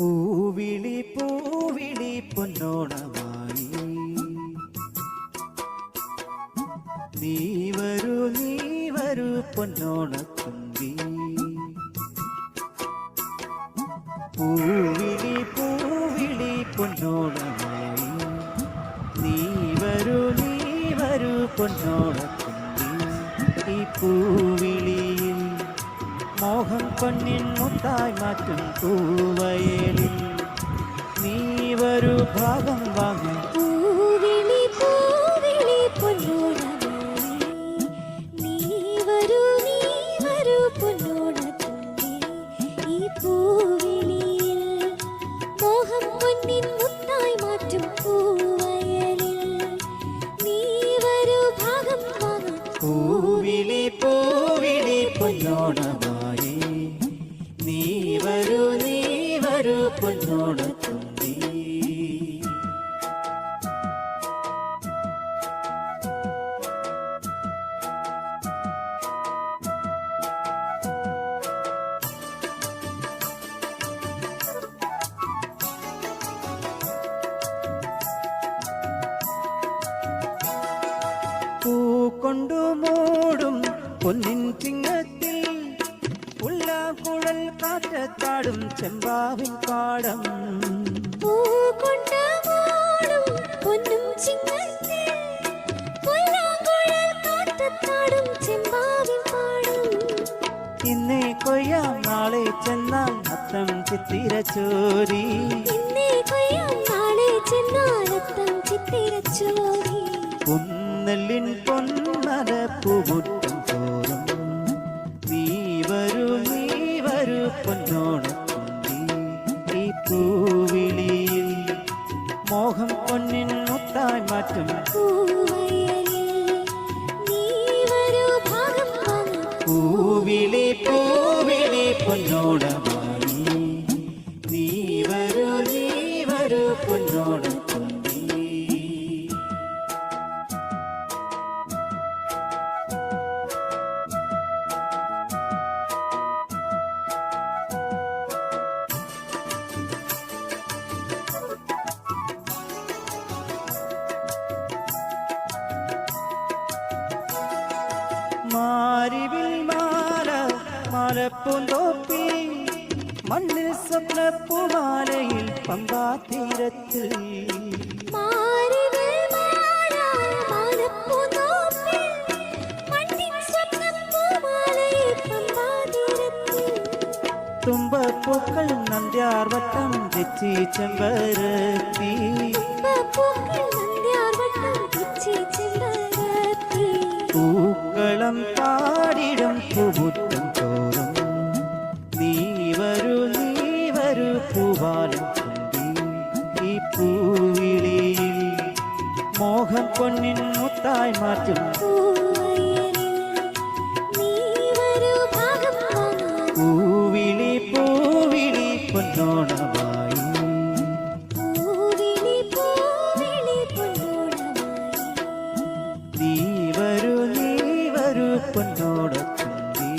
പൂവിളി പൂവിളി പൊന്നോണമായി നീ വരൂ പൊന്നോണത്തുമ്പി. പൂവിളി പൂവിളി പൊന്നോണമായി നീ വരൂ പൊന്നോണത്തുമ്പി. ഈ പൂവിളിയിൽ മോഹം പൊന്നിൻ മുത്തായി മാറ്റും പൂവയലിൽ നീ വരൂ ഭാഗം വാങ്ങും. പൂവിളി പൂവിളി പൊന്നോണമായി നീ വരൂ പൊന്നോണത്തുമ്പി. ഈ പൂവിളിയിൽ മോഹം പൊന്നിൻ മുത്തായി മാറ്റും പൂവയലിൽ നീ വരൂ ഭാഗം വാങ്ങും. പൂവിളി പൂവിളി പൊന്നോണമായി നീ വരൂ പൊന്നോണത്തുമ്പി. പൂക്കൊണ്ടു മൂടും പൊന്നിൻ ചിങ്ങത്തിൽ ഉല്ലാക്കുഴൽ കാറ്റത്താടും ചെമ്പാവിൻ പാടം. പൂക്കൊണ്ട മൂടും പൊന്നും ചിങ്ങത്തിൽ ഉല്ലാക്കുഴൽ കാറ്റത്താടും ചെമ്പാവിൻ പാടം. ഇന്നേ കൊയ്യാം നാളെ ചെന്നാൽ അത്തം ചിത്തിരച്ചോരി. ഇന്നേ കൊയ്യാം നാളെ ചെന്നാൽ അത്തം ചിത്തിരച്ചോരി. പൊന്നല്ലിൻ പൊന്നര പൂമുറ്റം തോറും നീ വരൂ പൊന്നോണത്തുമ്പി. ഈ പൂവിളിയിൽ മോഹം പൊന്നിൻ മുത്തായി മാറ്റും പൂവയലിൽ നീ വരൂ ഭാഗം വാങ്ങും. പൂവിളി പൂവിളി പൊന്നോണമായി നീ വരൂ പൊന്നോണത്തുമ്പി. മാരിവിൽ മാലപ്പൂന്തോപ്പി മണ്ണിൽ സ്വപ്നപ്പൂമാലയിൽ പമ്പാ തീരത്തിൽ. മാരിവിൽ മാലപ്പൂന്തോപ്പി മണ്ണിൽ സ്വപ്നപ്പൂമാലയിൽ പമ്പാ തീരത്തിൽ. തുമ്പപ്പൂക്കൾ നന്ദ്യാർ വട്ടം തെച്ചി ചെമ്പരത്തി. പൂക്കളം പാടിടും പൂമുറ്റം തോറും നീ വരൂ പൂവാലം തുമ്പി. ഈ പൂവിളിയിൽ മോഹം പൊന്നിൻ മുത്തായി മാറ്റും പൂവിളി പൂവിളി പൊന്നോണമായി നീ വരൂ പൊന്നോണത്തുമ്പി.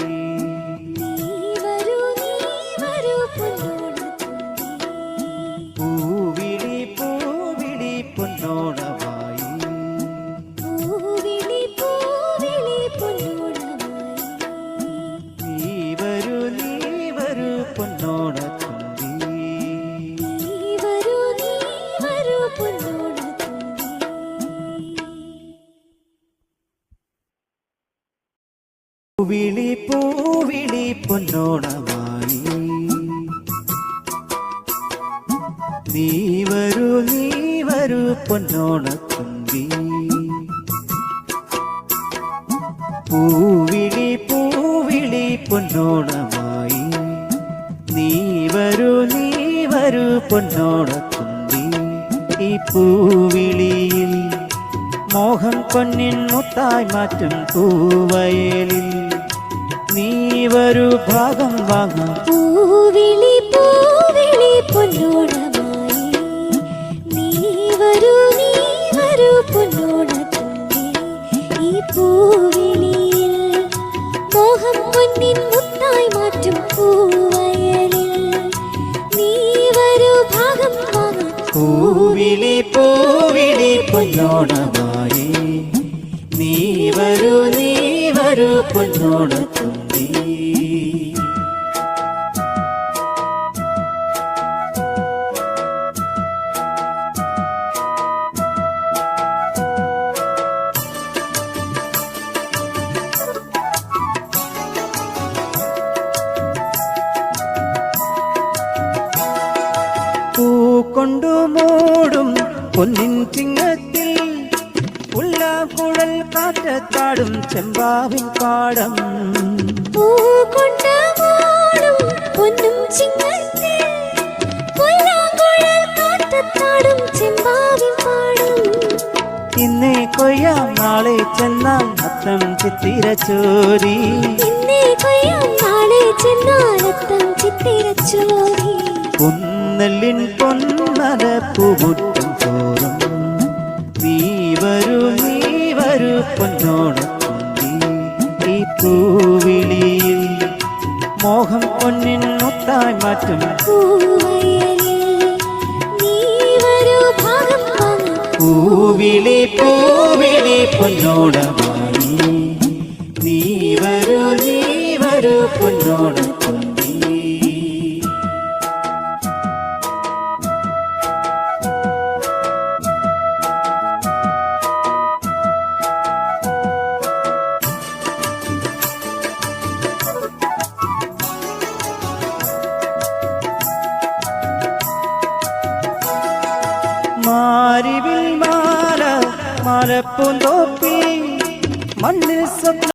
പൂവിളി പൂവിളി പൊന്നോണമായി നീ വരൂ പൊന്നോണത്തുമ്പി. പൂവിളി പൂവിളി പൊന്നോണമായി നീ വരൂ പൊന്നോണത്തുമ്പി. പൂവിളി പൂവിളി പൊന്നോണമായി നീ വരൂ പൊന്നോണത്തുമ്പി. ഈ പൂവിളിയിൽ മോഹം പൊന്നിൻ മുത്തായി മാറ്റും പൂവയലിൽ നീ വരൂ ഭാഗം വാങ്ങാം. പൂവിളി പൂവിളി പൊന്നോണമായി നീ വരൂ പൊന്നോണത്തുമ്പി. ഈ പൂവിളിയിൽ മോഹം പൊന്നിൻ മുത്തായി മാറ്റും പൂവയലിൽ നീ വരൂ ഭാഗം വാങ്ങാൻ പൂവിളി പൂവിളി പൊന്നോണമായി നീ വരൂ പൊന്നോണത്തുമ്പി. പൂക്കൊണ്ടു മൂടും പൊന്നിൻ ചിങ്ങത്തിൽ പുല്ലാക്കുഴൽ കാറ്റത്താടും ചെമ്പാവിൻ പാടം. പൂകൊണ്ട മൂടും പൊന്നും ചിങ്ങത്തിൽ പുല്ലാങ്കുഴൽ കാറ്റത്താടും ചെമ്പാവിൻ പാടം. ഇന്നേ കൊയ്യാം നാളെ ചെന്നാൽ അത്തം ചിത്തിര ചോരി. ഇന്നേ കൊയ്യാം നാളെ ചെന്നാലത്തം ചിത്തിരച്ചോരി. പൊന്നല്ലിൻ പൊന്നല പൂമുറ്റം തോറും നീ വരൂ പൊന്നോണത്തുമ്പി. ഈ പൂവിളിയിൽ മോഹം പൊന്നിൻ മുത്തായി മാറ്റും പൂവയലിൽ നീ വരൂ ഭാഗം വാങ്ങാൻ പൂവിളി പൂവിളി പൊന്നോണമായി നീ വരൂ പൊന്നോണത്തുമ്പി. മാരിവിൽ മാല പൂന്തോപ്പിൽ മണ്ണിൽ സ്വപ്ന